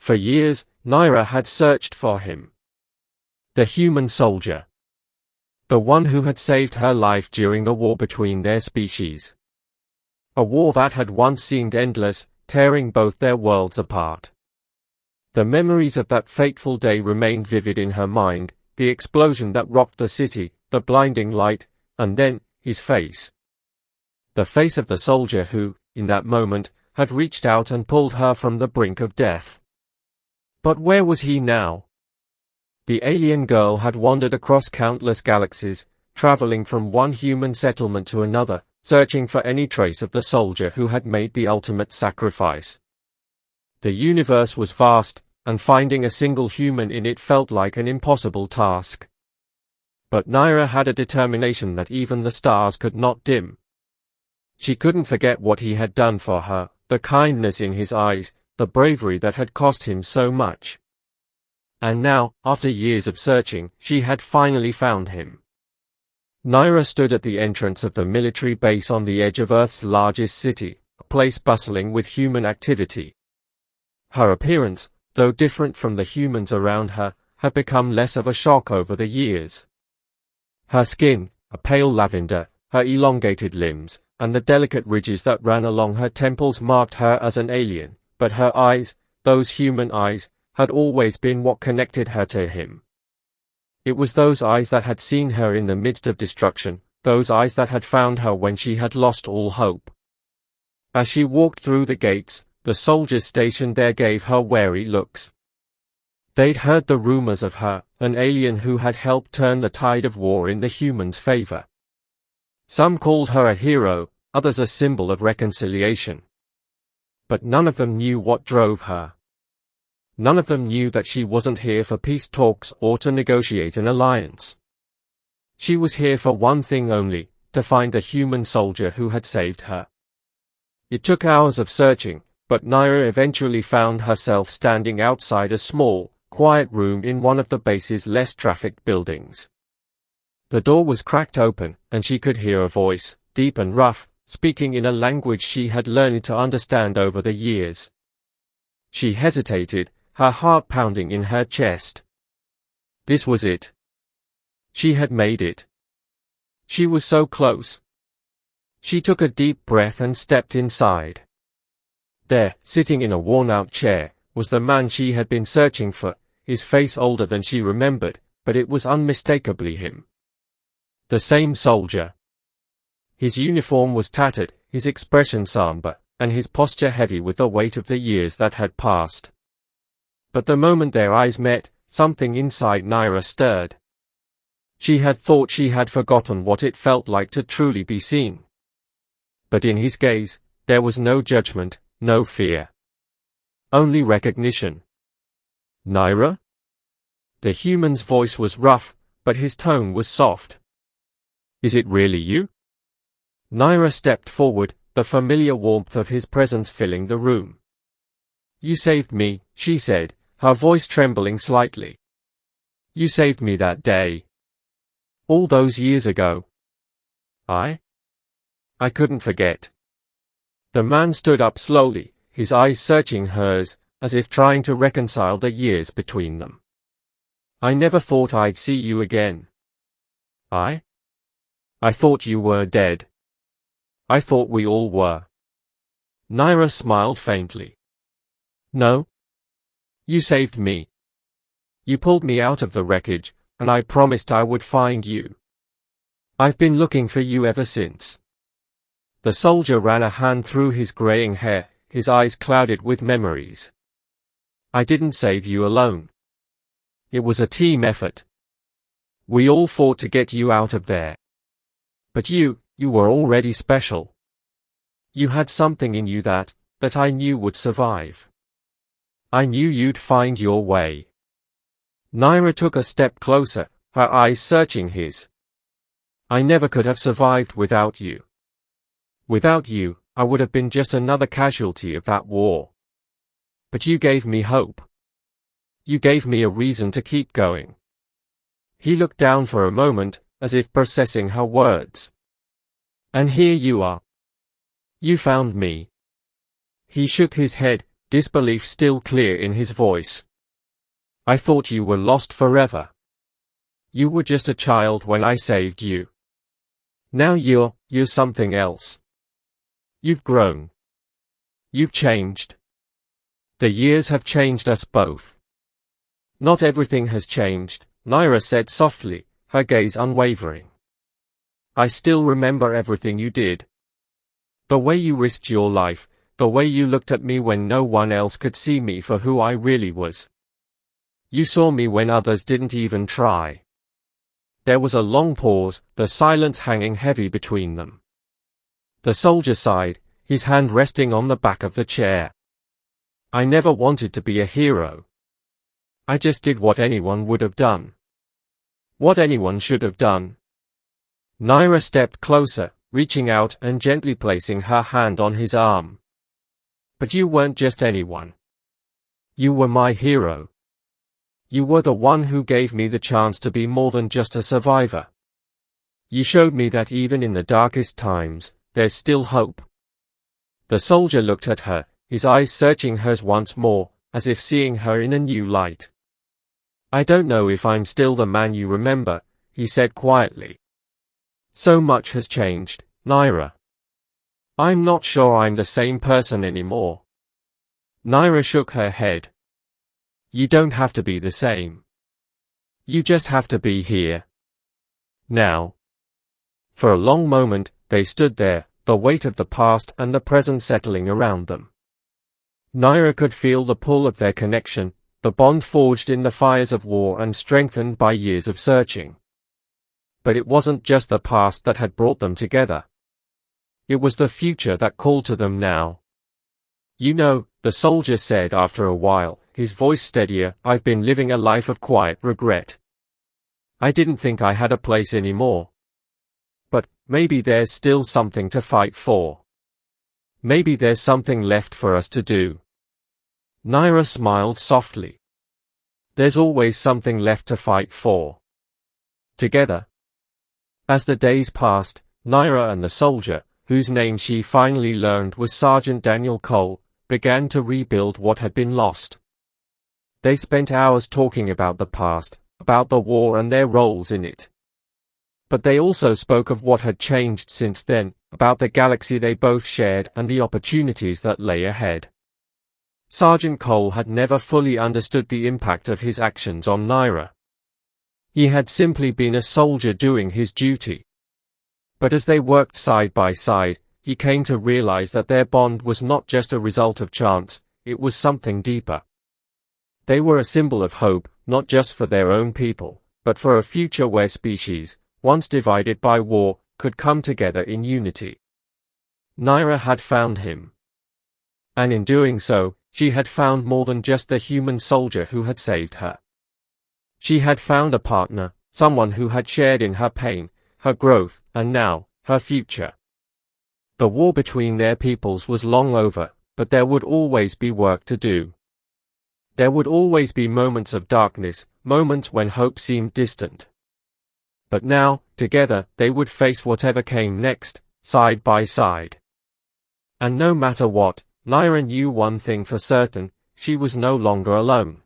For years, Nyra had searched for him. The human soldier. The one who had saved her life during the war between their species. A war that had once seemed endless, tearing both their worlds apart. The memories of that fateful day remained vivid in her mind, the explosion that rocked the city, the blinding light, and then, his face. The face of the soldier who, in that moment, had reached out and pulled her from the brink of death. But where was he now? The alien girl had wandered across countless galaxies, traveling from one human settlement to another, searching for any trace of the soldier who had made the ultimate sacrifice. The universe was vast, and finding a single human in it felt like an impossible task. But Nyra had a determination that even the stars could not dim. She couldn't forget what he had done for her, the kindness in his eyes, the bravery that had cost him so much. And now, after years of searching, she had finally found him. Nyra stood at the entrance of the military base on the edge of Earth's largest city, a place bustling with human activity. Her appearance, though different from the humans around her, had become less of a shock over the years. Her skin, a pale lavender, her elongated limbs, and the delicate ridges that ran along her temples marked her as an alien, but her eyes, those human eyes, had always been what connected her to him. It was those eyes that had seen her in the midst of destruction, those eyes that had found her when she had lost all hope. As she walked through the gates, the soldiers stationed there gave her wary looks. They'd heard the rumors of her, an alien who had helped turn the tide of war in the humans' favor. Some called her a hero, others a symbol of reconciliation. But none of them knew what drove her. None of them knew that she wasn't here for peace talks or to negotiate an alliance. She was here for one thing only, to find the human soldier who had saved her. It took hours of searching, but Nyra eventually found herself standing outside a small, quiet room in one of the base's less trafficked buildings. The door was cracked open, and she could hear a voice, deep and rough, speaking in a language she had learned to understand over the years. She hesitated, her heart pounding in her chest. This was it. She had made it. She was so close. She took a deep breath and stepped inside. There, sitting in a worn-out chair, was the man she had been searching for, his face older than she remembered, but it was unmistakably him. The same soldier. His uniform was tattered, his expression somber, and his posture heavy with the weight of the years that had passed. But the moment their eyes met, something inside Nyra stirred. She had thought she had forgotten what it felt like to truly be seen. But in his gaze, there was no judgment, no fear. Only recognition. Nyra? The human's voice was rough, but his tone was soft. Is it really you? Nyra stepped forward, the familiar warmth of his presence filling the room. You saved me, she said, her voice trembling slightly. You saved me that day. All those years ago. I couldn't forget. The man stood up slowly, his eyes searching hers, as if trying to reconcile the years between them. I never thought I'd see you again. I thought you were dead. I thought we all were. Nyra smiled faintly. No. You saved me. You pulled me out of the wreckage, and I promised I would find you. I've been looking for you ever since. The soldier ran a hand through his graying hair, his eyes clouded with memories. I didn't save you alone. It was a team effort. We all fought to get you out of there. But you were already special. You had something in you that I knew would survive. I knew you'd find your way. Nyra took a step closer, her eyes searching his. I never could have survived without you. Without you, I would have been just another casualty of that war. But you gave me hope. You gave me a reason to keep going. He looked down for a moment, as if processing her words. And here you are. You found me. He shook his head, disbelief still clear in his voice. "I thought you were lost forever. You were just a child when I saved you. Now you're something else. You've grown. You've changed. The years have changed us both." "Not everything has changed," Nyra said softly, her gaze unwavering. "I still remember everything you did. The way you risked your life, the way you looked at me when no one else could see me for who I really was. You saw me when others didn't even try." There was a long pause, the silence hanging heavy between them. The soldier sighed, his hand resting on the back of the chair. "I never wanted to be a hero. I just did what anyone would have done. What anyone should have done." Nyra stepped closer, reaching out and gently placing her hand on his arm. "But you weren't just anyone. You were my hero. You were the one who gave me the chance to be more than just a survivor. You showed me that even in the darkest times, there's still hope." The soldier looked at her, his eyes searching hers once more, as if seeing her in a new light. "I don't know if I'm still the man you remember," he said quietly. "So much has changed, Nyra. I'm not sure I'm the same person anymore." Nyra shook her head. "You don't have to be the same. You just have to be here. Now." For a long moment, they stood there, the weight of the past and the present settling around them. Nyra could feel the pull of their connection, the bond forged in the fires of war and strengthened by years of searching. But it wasn't just the past that had brought them together. It was the future that called to them now. "You know," the soldier said after a while, his voice steadier, "I've been living a life of quiet regret. I didn't think I had a place anymore. But maybe there's still something to fight for. Maybe there's something left for us to do." Nyra smiled softly. "There's always something left to fight for. Together." As the days passed, Nyra and the soldier, whose name she finally learned was Sergeant Daniel Cole, began to rebuild what had been lost. They spent hours talking about the past, about the war and their roles in it. But they also spoke of what had changed since then, about the galaxy they both shared and the opportunities that lay ahead. Sergeant Cole had never fully understood the impact of his actions on Nyra. He had simply been a soldier doing his duty. But as they worked side by side, he came to realize that their bond was not just a result of chance, it was something deeper. They were a symbol of hope, not just for their own people, but for a future where species, once divided by war, could come together in unity. Nyra had found him. And in doing so, she had found more than just the human soldier who had saved her. She had found a partner, someone who had shared in her pain, her growth, and now, her future. The war between their peoples was long over, but there would always be work to do. There would always be moments of darkness, moments when hope seemed distant. But now, together, they would face whatever came next, side by side. And no matter what, Nyra knew one thing for certain: she was no longer alone.